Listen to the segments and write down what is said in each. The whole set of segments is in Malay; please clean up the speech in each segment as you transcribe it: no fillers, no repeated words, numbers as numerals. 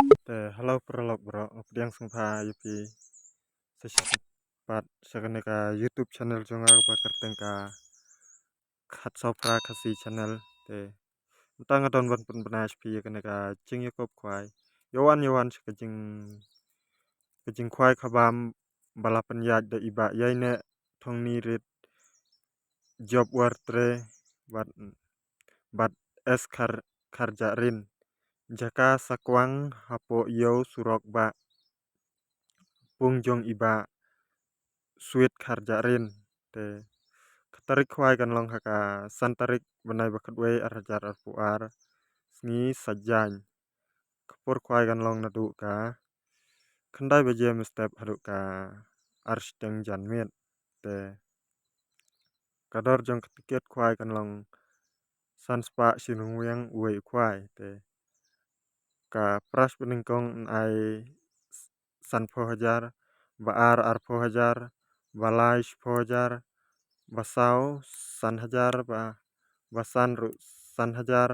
Halo prolog bro, yang sungpa yupi sesempat sekarang ka YouTube channel jonga bakar tengka khat sopra kasi channel te utang adon ban pun benas pi kene ka jing yakop kwai yowan kajing kwai khabam balapan yad da iba yaine thong ni rit job wartre bat bat es kharja rin jaka sakwang hapo yo surok ba pungjong iba sweet kharja rin te katarik kwai kan long haka santarik benai bakat we arjar arpuar sngi sajan kapur kwai kan long nadu ka khandai beje mestep haduk ka arsteng janmit te kador jong ketiket kwai kan long sanspa sinung yang uwe kwai te ka pras peningkong ai sanpo hajar baar arpo hajar balai spo hajar basau san hajar basan ru san hajar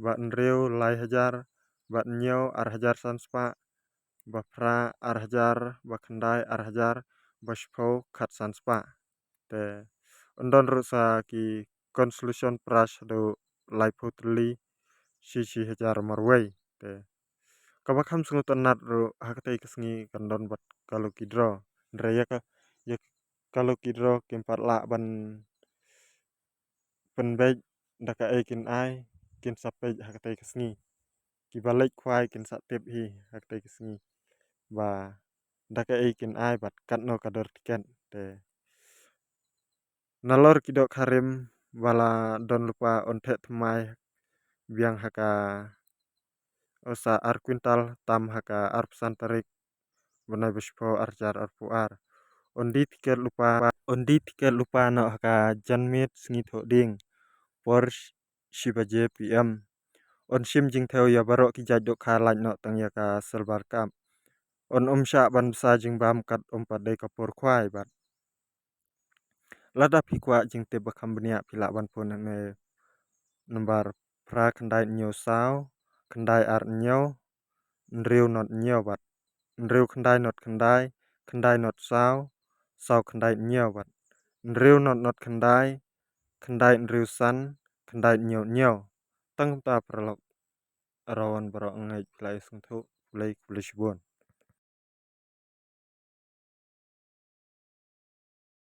ba nreu lai hajar ba nyau ar hajar sanspa bapra ar hajar bakhandai ar hajar baspo khat sanspa te undon ru sa ki konsolution pras do lai putli si hajar marwei te kabakham sungutan nat ru hakatai kesngi kandon bat kalau kidro nreya ka ya kalau kidro kempat la ban penbej daka ekin ai kin sapej hakatai kesngi kibalik kwai kin satep hi hakatai kesngi ba daka ekin ai bat katno kador tiket te nalor kidok karim bala don lupa ontek thmai biang haka osa ar kwintal tam haka ar pesan tarik benai bespo arjar arpuar ondi tiket lupa no haka janmit sngi thoding por shibaje pm on sim jing theo ya barok ki jaj dok kha lain no tang ya ka serbar kap on omsha ban sa jing bam kat ompat dei kapor khwai bat lada phikwa jing te bakham bnia phila ban pon me number pra khandai nyo sao khandai ar nyo nreu not nyo bat nreu khandai not sao khandai nyo bat nreu not khandai nreu san khandai nyo tang ta pralok rawan baro ngai plai sungthu plai kulishbon